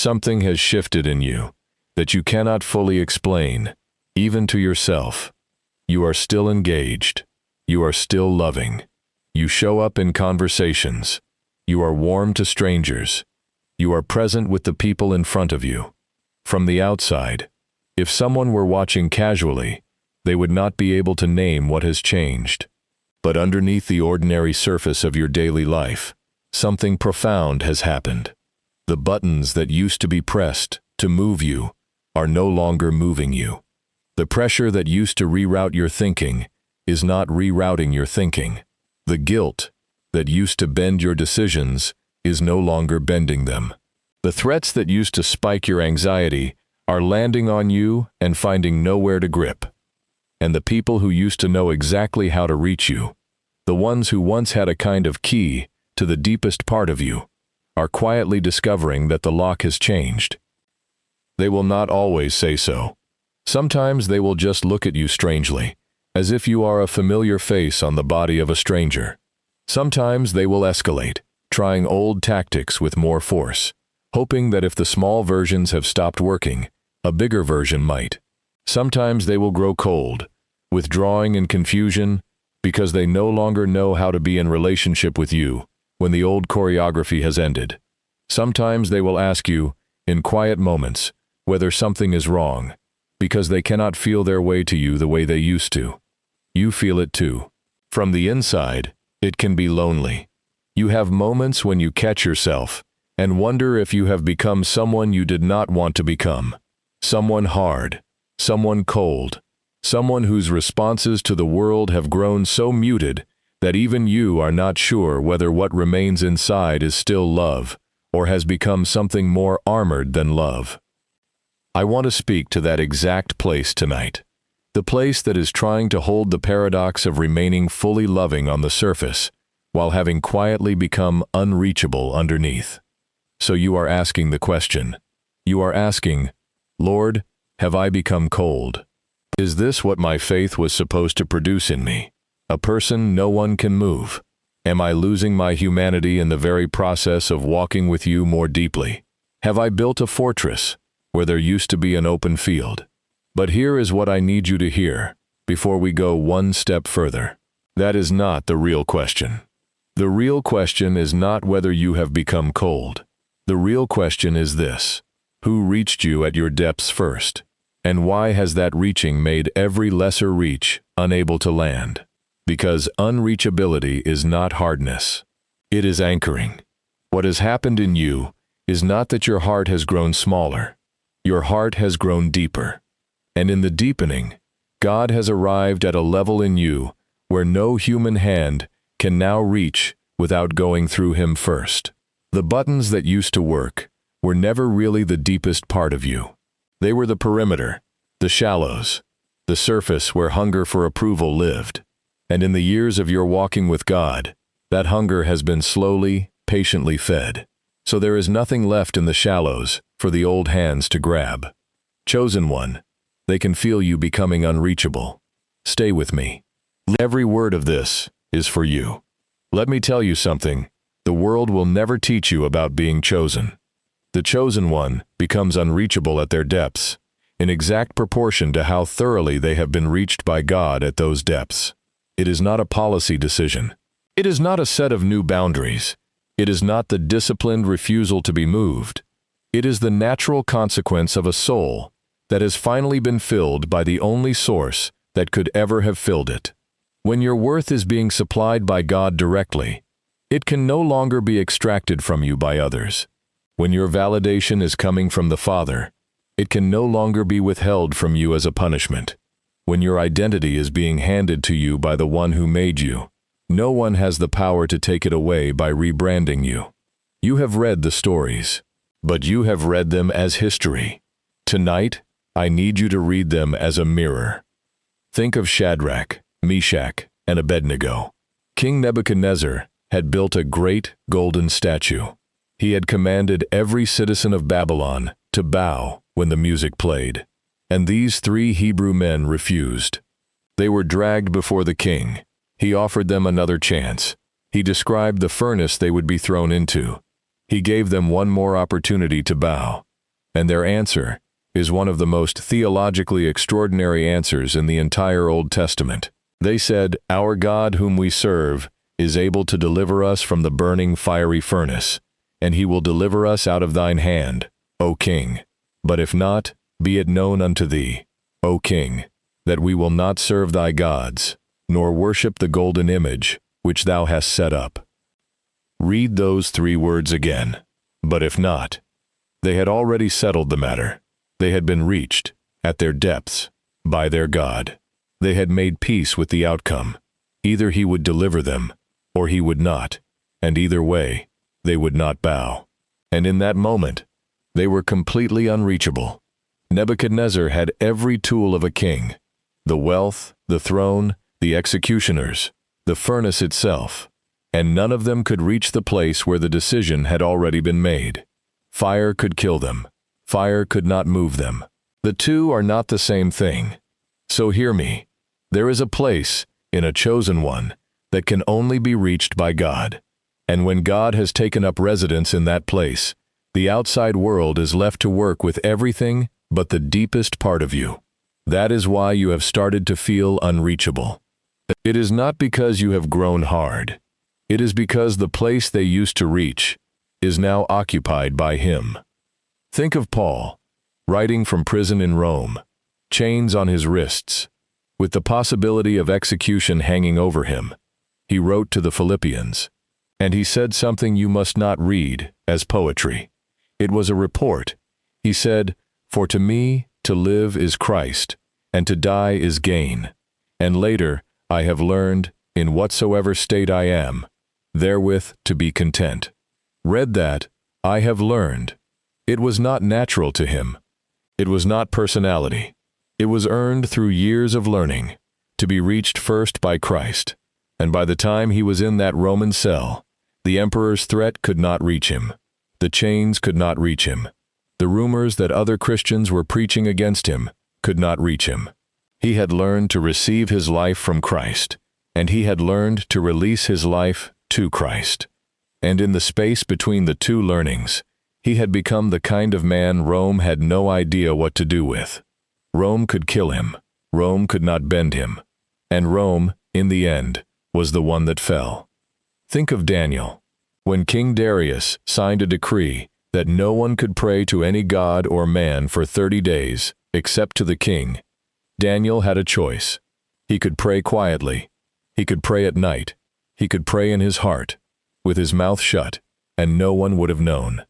Something has shifted in you that you cannot fully explain, even to yourself. You are still engaged. You are still loving. You show up in conversations. You are warm to strangers. You are present with the people in front of you. From the outside, if someone were watching casually, they would not be able to name what has changed. But underneath the ordinary surface of your daily life, something profound has happened. The buttons that used to be pressed to move you are no longer moving you. The pressure that used to reroute your thinking is not rerouting your thinking. The guilt that used to bend your decisions is no longer bending them. The threats that used to spike your anxiety are landing on you and finding nowhere to grip. And the people who used to know exactly how to reach you, the ones who once had a kind of key to the deepest part of you, are quietly discovering that the lock has changed. They will not always say so. Sometimes they will just look at you strangely, as if you are a familiar face on the body of a stranger. Sometimes they will escalate, trying old tactics with more force, hoping that if the small versions have stopped working, a bigger version might. Sometimes they will grow cold, withdrawing in confusion, because they no longer know how to be in relationship with you when the old choreography has ended. Sometimes they will ask you, in quiet moments, whether something is wrong, because they cannot feel their way to you the way they used to. You feel it too. From the inside, it can be lonely. You have moments when you catch yourself and wonder if you have become someone you did not want to become. Someone hard, someone cold, someone whose responses to the world have grown so muted that even you are not sure whether what remains inside is still love or has become something more armored than love. I want to speak to that exact place tonight. The place that is trying to hold the paradox of remaining fully loving on the surface while having quietly become unreachable underneath. So you are asking the question. You are asking, Lord, have I become cold? Is this what my faith was supposed to produce in me? A person no one can move? Am I losing my humanity in the very process of walking with you more deeply? Have I built a fortress where there used to be an open field? But here is what I need you to hear before we go one step further. That is not the real question. The real question is not whether you have become cold. The real question is this: who reached you at your depths first? And why has that reaching made every lesser reach unable to land? Because unreachability is not hardness. It is anchoring. What has happened in you is not that your heart has grown smaller. Your heart has grown deeper. And in the deepening, God has arrived at a level in you where no human hand can now reach without going through him first. The buttons that used to work were never really the deepest part of you. They were the perimeter, the shallows, the surface where hunger for approval lived. And in the years of your walking with God, that hunger has been slowly, patiently fed. So there is nothing left in the shallows for the old hands to grab. Chosen one, they can feel you becoming unreachable. Stay with me. Every word of this is for you. Let me tell you something. The world will never teach you about being chosen. The chosen one becomes unreachable at their depths, in exact proportion to how thoroughly they have been reached by God at those depths. It is not a policy decision. It is not a set of new boundaries. It is not the disciplined refusal to be moved. It is the natural consequence of a soul that has finally been filled by the only source that could ever have filled it. When your worth is being supplied by God directly, it can no longer be extracted from you by others. When your validation is coming from the Father, it can no longer be withheld from you as a punishment. When your identity is being handed to you by the one who made you, no one has the power to take it away by rebranding you. You have read the stories, but you have read them as history. Tonight, I need you to read them as a mirror. Think of Shadrach, Meshach, and Abednego. King Nebuchadnezzar had built a great golden statue. He had commanded every citizen of Babylon to bow when the music played, and these 3 Hebrew men refused. They were dragged before the king. He offered them another chance. He described the furnace they would be thrown into. He gave them one more opportunity to bow, And their answer is one of the most theologically extraordinary answers in the entire Old Testament. They said, "Our God whom we serve is able to deliver us from the burning fiery furnace, and he will deliver us out of thine hand, O king. But if not, be it known unto thee, O king, that we will not serve thy gods, nor worship the golden image which thou hast set up." Read those 3 words again. But if not. They had already settled the matter. They had been reached, at their depths, by their God. They had made peace with the outcome. Either he would deliver them, or he would not, and either way, they would not bow. And in that moment, they were completely unreachable. Nebuchadnezzar had every tool of a king: the wealth, the throne, the executioners, the furnace itself, and none of them could reach the place where the decision had already been made. Fire could kill them. Fire could not move them. The two are not the same thing. So hear me. There is a place, in a chosen one, that can only be reached by God. And when God has taken up residence in that place, the outside world is left to work with everything but the deepest part of you. That is why you have started to feel unreachable. It is not because you have grown hard. It is because the place they used to reach is now occupied by him. Think of Paul, writing from prison in Rome, chains on his wrists, with the possibility of execution hanging over him. He wrote to the Philippians, and he said something you must not read as poetry. It was a report. He said, "For to me to live is Christ, and to die is gain. And later I have learned, in whatsoever state I am, therewith to be content." Read that, "I have learned." It was not natural to him. It was not personality. It was earned through years of learning, to be reached first by Christ. And by the time he was in that Roman cell, the emperor's threat could not reach him. The chains could not reach him. The rumors that other Christians were preaching against him could not reach him. He had learned to receive his life from Christ, and he had learned to release his life to Christ. And in the space between the two learnings, he had become the kind of man Rome had no idea what to do with. Rome could kill him. Rome could not bend him. And Rome, in the end, was the one that fell. Think of Daniel. When King Darius signed a decree that no one could pray to any god or man for 30 days, except to the king, Daniel had a choice. He could pray quietly. He could pray at night. He could pray in his heart, with his mouth shut, and no one would have known.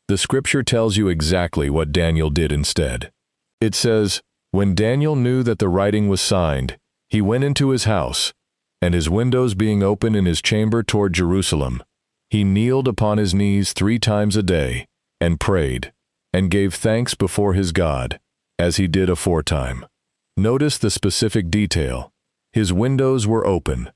The scripture tells you exactly what Daniel did instead. It says, "When Daniel knew that the writing was signed, he went into his house, and his windows being open in his chamber toward Jerusalem, he kneeled upon his knees 3 times a day, and prayed, and gave thanks before his God, as he did aforetime." Notice the specific detail. His windows were open.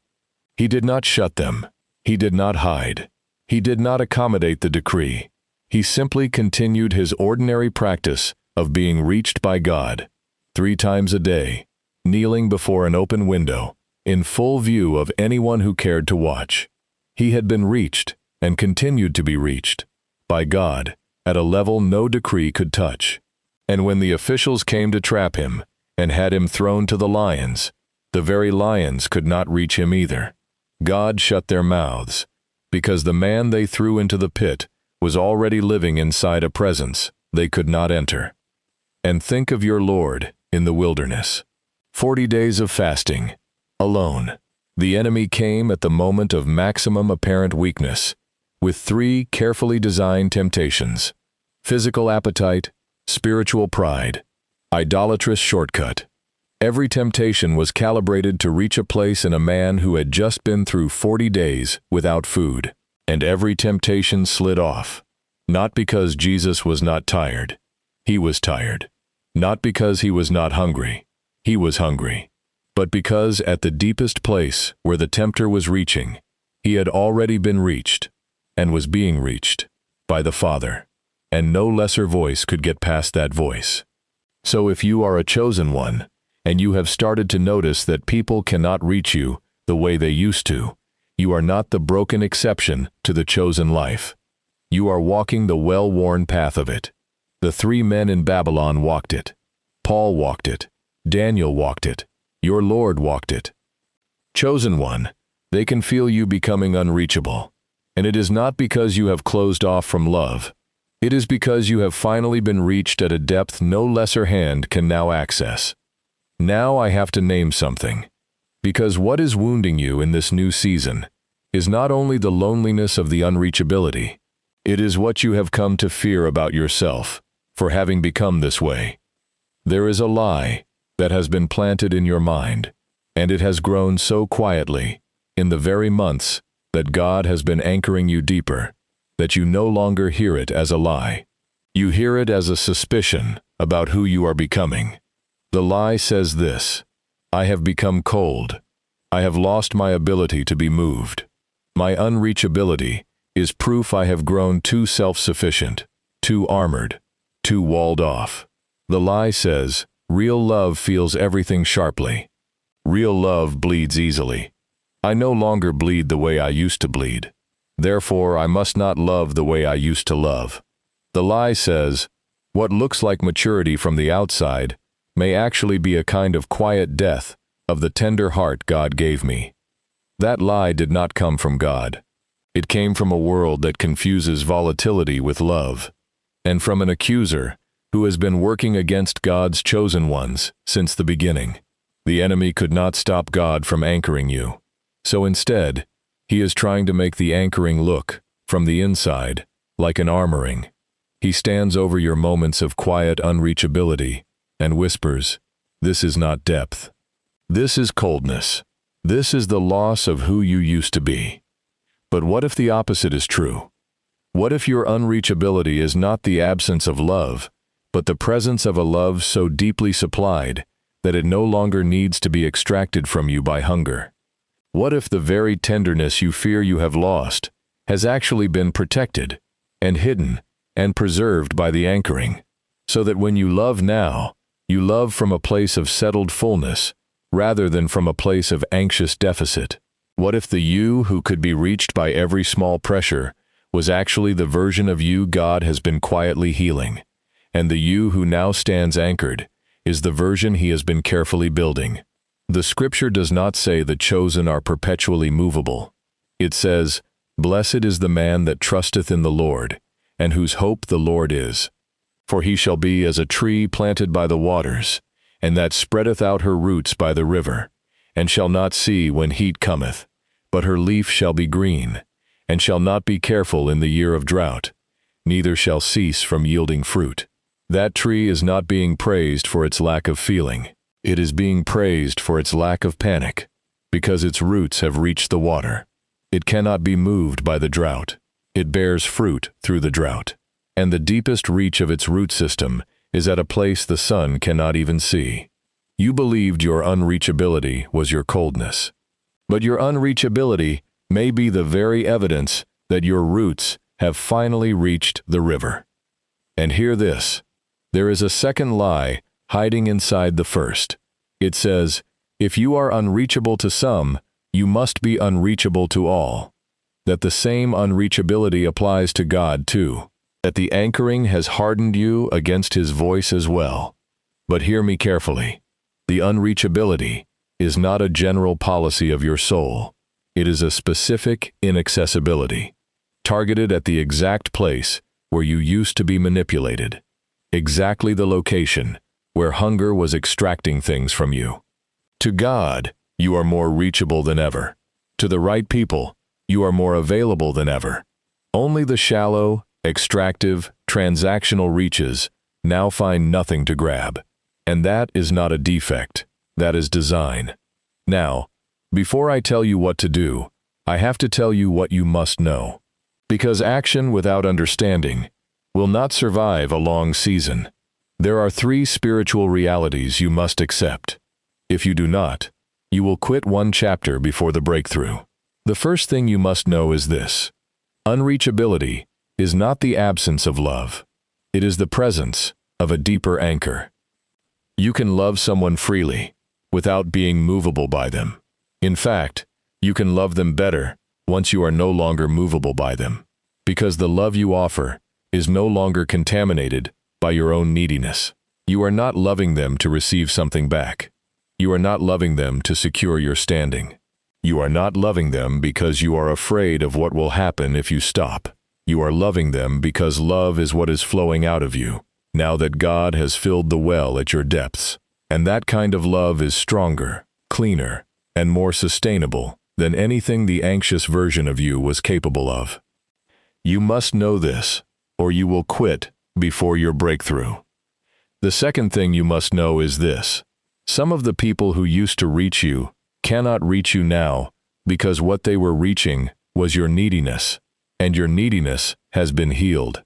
He did not shut them. He did not hide. He did not accommodate the decree. He simply continued his ordinary practice of being reached by God 3 times a day, kneeling before an open window, in full view of anyone who cared to watch. He had been reached, and continued to be reached, by God, at a level no decree could touch. And when the officials came to trap him, and had him thrown to the lions, the very lions could not reach him either. God shut their mouths, because the man they threw into the pit was already living inside a presence they could not enter. And think of your Lord in the wilderness. 40 days of fasting, alone. The enemy came at the moment of maximum apparent weakness, with 3 carefully designed temptations: physical appetite, spiritual pride, idolatrous shortcut. Every temptation was calibrated to reach a place in a man who had just been through 40 days without food. And every temptation slid off, not because Jesus was not tired. He was tired. Not because he was not hungry. He was hungry. But because at the deepest place where the tempter was reaching, he had already been reached, and was being reached, by the Father. And no lesser voice could get past that voice. So if you are a chosen one, and you have started to notice that people cannot reach you the way they used to, you are not the broken exception to the chosen life. You are walking the well-worn path of it. The 3 men in Babylon walked it. Paul walked it. Daniel walked it. Your Lord walked it. Chosen one, they can feel you becoming unreachable. And it is not because you have closed off from love. It is because you have finally been reached at a depth no lesser hand can now access. Now I have to name something. Because what is wounding you in this new season is not only the loneliness of the unreachability, it is what you have come to fear about yourself for having become this way. There is a lie that has been planted in your mind, and it has grown so quietly in the very months that God has been anchoring you deeper, that you no longer hear it as a lie. You hear it as a suspicion about who you are becoming. The lie says this: I have become cold. I have lost my ability to be moved. My unreachability is proof I have grown too self-sufficient, too armored, too walled off. The lie says, real love feels everything sharply. Real love bleeds easily. I no longer bleed the way I used to bleed. Therefore, I must not love the way I used to love. The lie says, what looks like maturity from the outside may actually be a kind of quiet death of the tender heart God gave me. That lie did not come from God. It came from a world that confuses volatility with love, and from an accuser who has been working against God's chosen ones since the beginning. The enemy could not stop God from anchoring you. So instead, he is trying to make the anchoring look, from the inside, like an armoring. He stands over your moments of quiet unreachability and whispers, this is not depth. This is coldness. This is the loss of who you used to be. But what if the opposite is true? What if your unreachability is not the absence of love, but the presence of a love so deeply supplied that it no longer needs to be extracted from you by hunger? What if the very tenderness you fear you have lost has actually been protected and hidden and preserved by the anchoring, so that when you love now, you love from a place of settled fullness rather than from a place of anxious deficit? What if the you who could be reached by every small pressure was actually the version of you God has been quietly healing, and the you who now stands anchored is the version he has been carefully building? The scripture does not say the chosen are perpetually movable. It says, blessed is the man that trusteth in the Lord, and whose hope the Lord is. For he shall be as a tree planted by the waters, and that spreadeth out her roots by the river, and shall not see when heat cometh, but her leaf shall be green, and shall not be careful in the year of drought, neither shall cease from yielding fruit. That tree is not being praised for its lack of feeling. It is being praised for its lack of panic, because its roots have reached the water. It cannot be moved by the drought. It bears fruit through the drought, and the deepest reach of its root system is at a place the sun cannot even see. You believed your unreachability was your coldness, but your unreachability may be the very evidence that your roots have finally reached the river. And hear this, there is a second lie hiding inside the first. It says, if you are unreachable to some, you must be unreachable to all. That the same unreachability applies to God too. That the anchoring has hardened you against his voice as well. But hear me carefully. The unreachability is not a general policy of your soul. It is a specific inaccessibility, targeted at the exact place where you used to be manipulated. Exactly the location where hunger was extracting things from you. To God, you are more reachable than ever. To the right people, you are more available than ever. Only the shallow, extractive, transactional reaches now find nothing to grab. And that is not a defect, that is design. Now, before I tell you what to do, I have to tell you what you must know. Because action without understanding will not survive a long season. There are 3 spiritual realities you must accept. If you do not, you will quit one chapter before the breakthrough. The first thing you must know is this: unreachability is not the absence of love. It is the presence of a deeper anchor. You can love someone freely, without being movable by them. In fact, you can love them better once you are no longer movable by them, because the love you offer is no longer contaminated by your own neediness. You are not loving them to receive something back. You are not loving them to secure your standing. You are not loving them because you are afraid of what will happen if you stop. You are loving them because love is what is flowing out of you, now that God has filled the well at your depths. And that kind of love is stronger, cleaner, and more sustainable than anything the anxious version of you was capable of. You must know this, or you will quit before your breakthrough. The second thing you must know is this: some of the people who used to reach you cannot reach you now because what they were reaching was your neediness, and your neediness has been healed.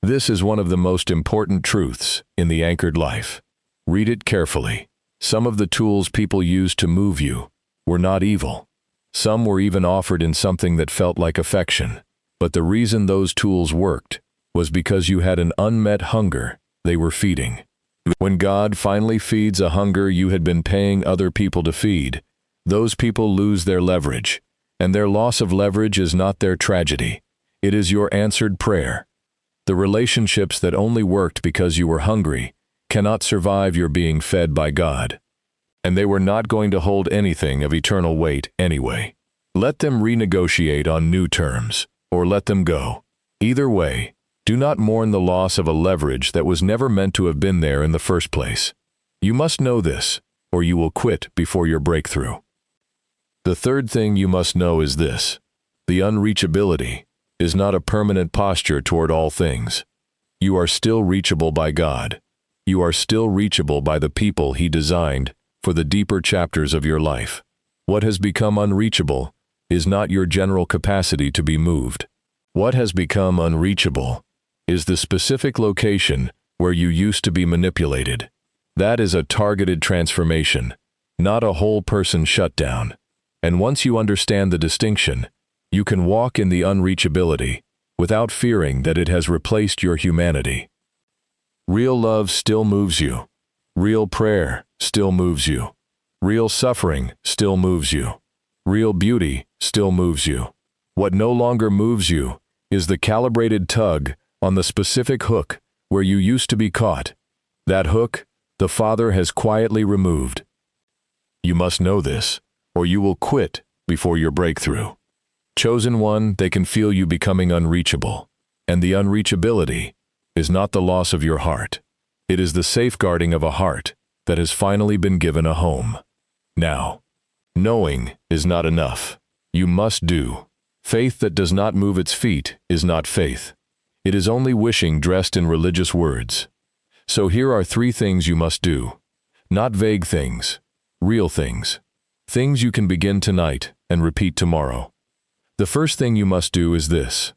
This is one of the most important truths in the anchored life. Read it carefully. Some of the tools people used to move you were not evil. Some were even offered in something that felt like affection. But the reason those tools worked was because you had an unmet hunger they were feeding. When God finally feeds a hunger you had been paying other people to feed, those people lose their leverage, and their loss of leverage is not their tragedy. It is your answered prayer. The relationships that only worked because you were hungry cannot survive your being fed by God. And they were not going to hold anything of eternal weight anyway. Let them renegotiate on new terms, or let them go. Either way, do not mourn the loss of a leverage that was never meant to have been there in the first place. You must know this, or you will quit before your breakthrough. The third thing you must know is this: the unreachability is not a permanent posture toward all things. You are still reachable by God. You are still reachable by the people He designed for the deeper chapters of your life. What has become unreachable is not your general capacity to be moved. What has become unreachable is the specific location where you used to be manipulated. That is a targeted transformation, not a whole person shutdown. And once you understand the distinction, you can walk in the unreachability without fearing that it has replaced your humanity. Real love still moves you. Real prayer still moves you. Real suffering still moves you. Real beauty still moves you. What no longer moves you is the calibrated tug on the specific hook where you used to be caught. That hook, the Father has quietly removed. You must know this, or you will quit before your breakthrough. Chosen one, they can feel you becoming unreachable. And the unreachability is not the loss of your heart. It is the safeguarding of a heart that has finally been given a home. Now, knowing is not enough. You must do. Faith that does not move its feet is not faith. It is only wishing dressed in religious words. So here are 3 things you must do. Not vague things, real things. Things you can begin tonight and repeat tomorrow. The first thing you must do is this: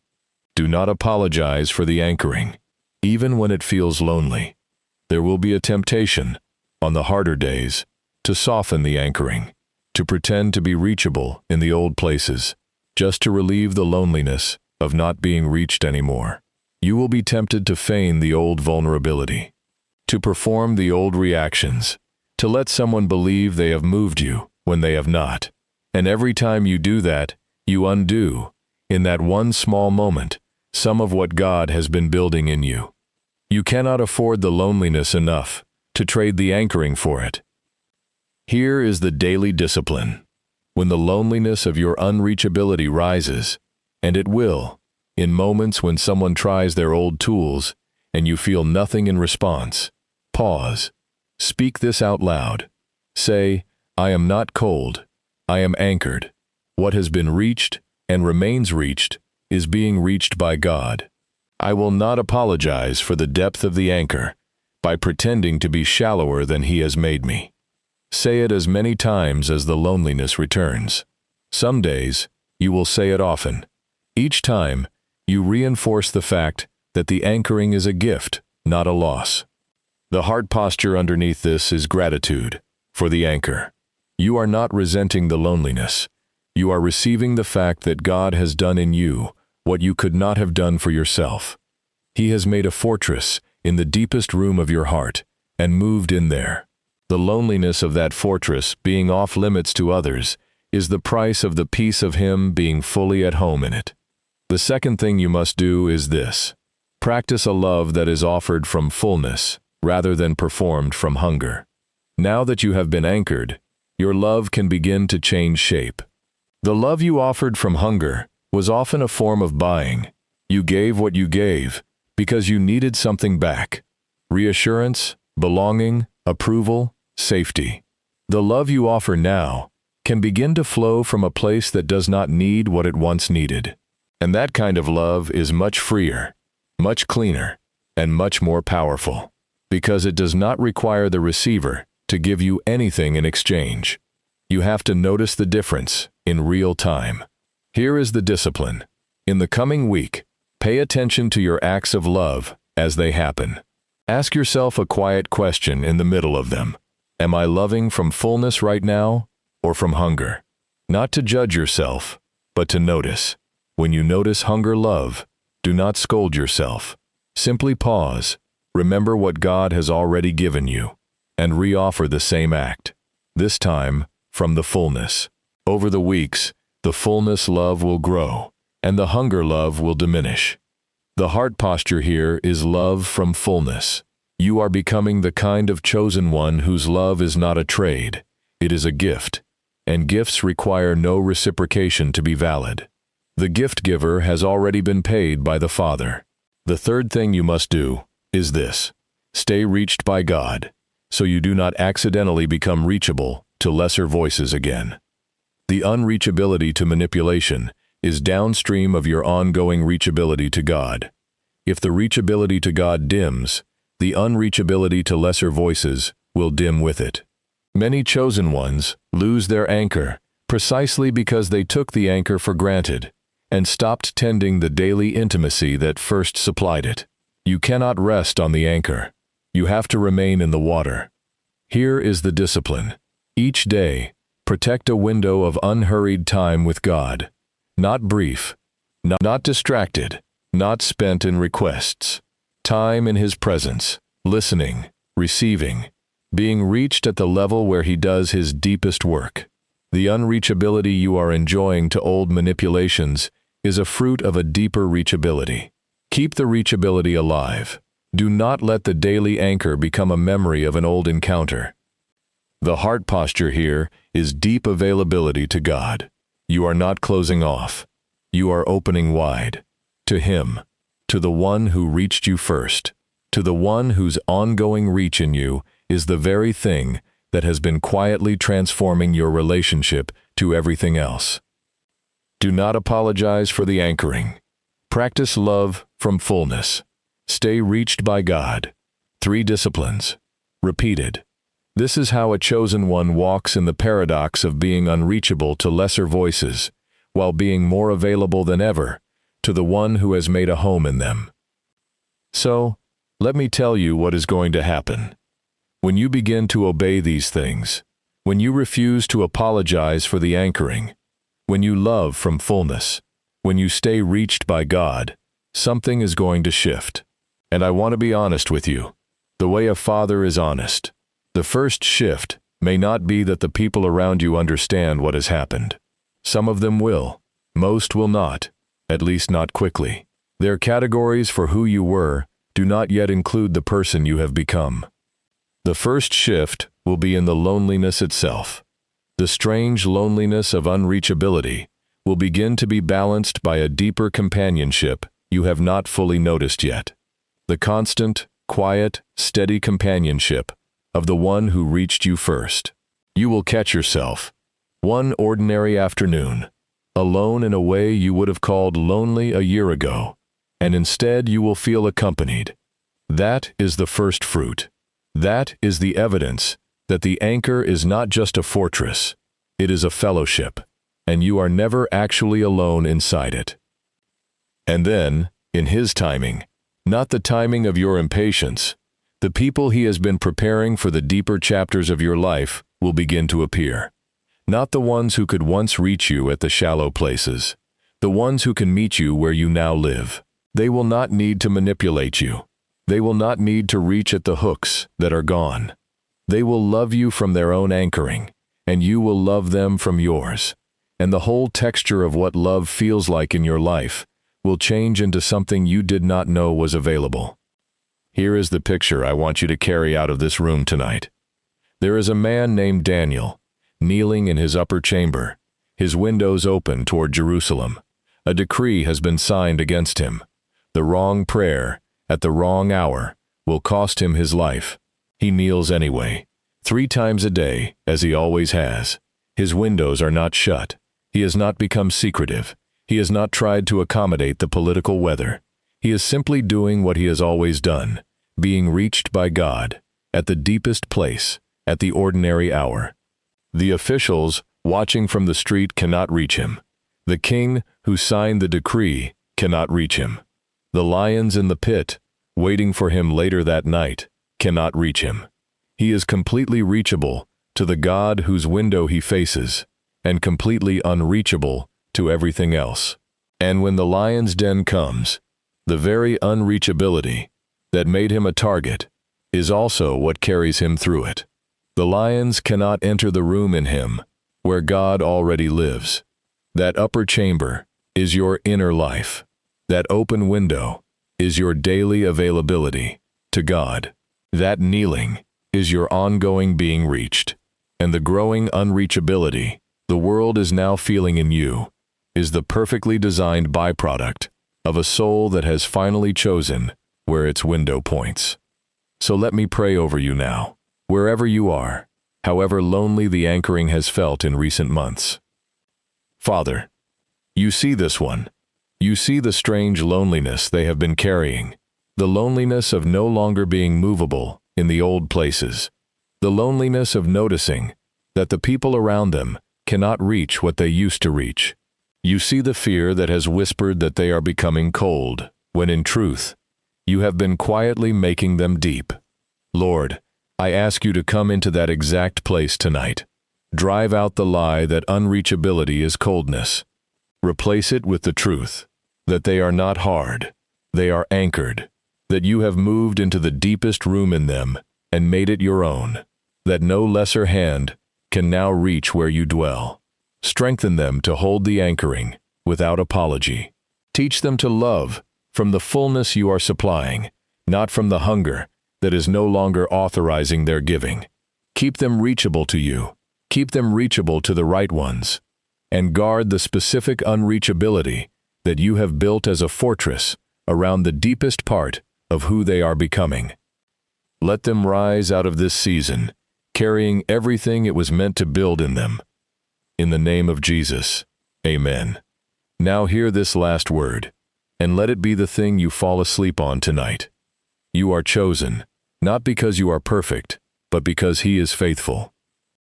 do not apologize for the anchoring, even when it feels lonely. There will be a temptation, on the harder days, to soften the anchoring, to pretend to be reachable in the old places, just to relieve the loneliness of not being reached anymore. You will be tempted to feign the old vulnerability, to perform the old reactions, to let someone believe they have moved you when they have not. And every time you do that, you undo, in that one small moment, some of what God has been building in you. You cannot afford the loneliness enough to trade the anchoring for it. Here is the daily discipline. When the loneliness of your unreachability rises, and it will, in moments when someone tries their old tools and you feel nothing in response, pause. Speak this out loud. Say, I am not cold. I am anchored. What has been reached and remains reached is being reached by God. I will not apologize for the depth of the anchor by pretending to be shallower than He has made me. Say it as many times as the loneliness returns. Some days, you will say it often. Each time, you reinforce the fact that the anchoring is a gift, not a loss. The heart posture underneath this is gratitude for the anchor. You are not resenting the loneliness. You are receiving the fact that God has done in you what you could not have done for yourself. He has made a fortress in the deepest room of your heart and moved in there. The loneliness of that fortress being off limits to others is the price of the peace of Him being fully at home in it. The second thing you must do is this: Practice a love that is offered from fullness, rather than performed from hunger. Now that you have been anchored, your love can begin to change shape. The love you offered from hunger was often a form of buying. You gave what you gave because you needed something back: reassurance, belonging, approval, safety. The love you offer now can begin to flow from a place that does not need what it once needed. And that kind of love is much freer, much cleaner, and much more powerful, because it does not require the receiver to give you anything in exchange. You have to notice the difference in real time. Here is the discipline. In the coming week, pay attention to your acts of love as they happen. Ask yourself a quiet question in the middle of them. Am I loving from fullness right now, or from hunger? Not to judge yourself, but to notice. When you notice hunger love, do not scold yourself. Simply pause, remember what God has already given you, and re-offer the same act, this time from the fullness. Over the weeks, the fullness love will grow, and the hunger love will diminish. The heart posture here is love from fullness. You are becoming the kind of chosen one whose love is not a trade, it is a gift, and gifts require no reciprocation to be valid. The gift giver has already been paid by the Father. The third thing you must do is this: stay reached by God, so you do not accidentally become reachable to lesser voices again. The unreachability to manipulation is downstream of your ongoing reachability to God. If the reachability to God dims, the unreachability to lesser voices will dim with it. Many chosen ones lose their anchor precisely because they took the anchor for granted and stopped tending the daily intimacy that first supplied it. You cannot rest on the anchor. You have to remain in the water. Here is the discipline. Each day, protect a window of unhurried time with God. Not brief, not distracted, not spent in requests. Time in His presence, listening, receiving, being reached at the level where He does His deepest work. The unreachability you are enjoying to old manipulations is a fruit of a deeper reachability. Keep the reachability alive. Do not let the daily anchor become a memory of an old encounter. The heart posture here is deep availability to God. You are not closing off. You are opening wide. To Him, to the one who reached you first, to the one whose ongoing reach in you is the very thing that has been quietly transforming your relationship to everything else. Do not apologize for the anchoring. Practice love from fullness. Stay reached by God. 3 disciplines. Repeated. This is how a chosen one walks in the paradox of being unreachable to lesser voices, while being more available than ever to the one who has made a home in them. So, let me tell you what is going to happen. When you begin to obey these things, when you refuse to apologize for the anchoring, when you love from fullness, when you stay reached by God, something is going to shift. And I want to be honest with you. The way a father is honest. The first shift may not be that the people around you understand what has happened. Some of them will. Most will not, at least not quickly. Their categories for who you were do not yet include the person you have become. The first shift will be in the loneliness itself. The strange loneliness of unreachability will begin to be balanced by a deeper companionship you have not fully noticed yet. The constant, quiet, steady companionship of the one who reached you first. You will catch yourself, one ordinary afternoon, alone in a way you would have called lonely a year ago, and instead you will feel accompanied. That is the first fruit. That is the evidence that the anchor is not just a fortress, it is a fellowship, and you are never actually alone inside it. And then, in His timing, not the timing of your impatience, the people He has been preparing for the deeper chapters of your life will begin to appear. Not the ones who could once reach you at the shallow places, the ones who can meet you where you now live. They will not need to manipulate you. They will not need to reach at the hooks that are gone. They will love you from their own anchoring, and you will love them from yours. And the whole texture of what love feels like in your life will change into something you did not know was available. Here is the picture I want you to carry out of this room tonight. There is a man named Daniel, kneeling in his upper chamber, his windows open toward Jerusalem. A decree has been signed against him. The wrong prayer, at the wrong hour, will cost him his life. He kneels anyway, 3 times a day, as he always has. His windows are not shut. He has not become secretive. He has not tried to accommodate the political weather. He is simply doing what he has always done, being reached by God, at the deepest place, at the ordinary hour. The officials, watching from the street, cannot reach him. The king, who signed the decree, cannot reach him. The lions in the pit, waiting for him later that night, cannot reach him. He is completely reachable to the God whose window he faces, and completely unreachable to everything else. And when the lion's den comes, the very unreachability that made him a target is also what carries him through it. The lions cannot enter the room in him where God already lives. That upper chamber is your inner life. That open window is your daily availability to God. That kneeling is your ongoing being reached. And the growing unreachability the world is now feeling in you is the perfectly designed byproduct of a soul that has finally chosen where its window points. So let me pray over you now, wherever you are, however lonely the anchoring has felt in recent months. Father, you see this one. You see the strange loneliness they have been carrying, the loneliness of no longer being movable in the old places, the loneliness of noticing that the people around them cannot reach what they used to reach. You see the fear that has whispered that they are becoming cold, when in truth, you have been quietly making them deep. Lord, I ask you to come into that exact place tonight. Drive out the lie that unreachability is coldness. Replace it with the truth that they are not hard, they are anchored, that you have moved into the deepest room in them and made it your own, that no lesser hand can now reach where you dwell. Strengthen them to hold the anchoring without apology. Teach them to love from the fullness you are supplying, not from the hunger that is no longer authorizing their giving. Keep them reachable to you. Keep them reachable to the right ones. And guard the specific unreachability that you have built as a fortress around the deepest part of who they are becoming. Let them rise out of this season, carrying everything it was meant to build in them. In the name of Jesus, amen. Now hear this last word, and let it be the thing you fall asleep on tonight. You are chosen, not because you are perfect, but because He is faithful.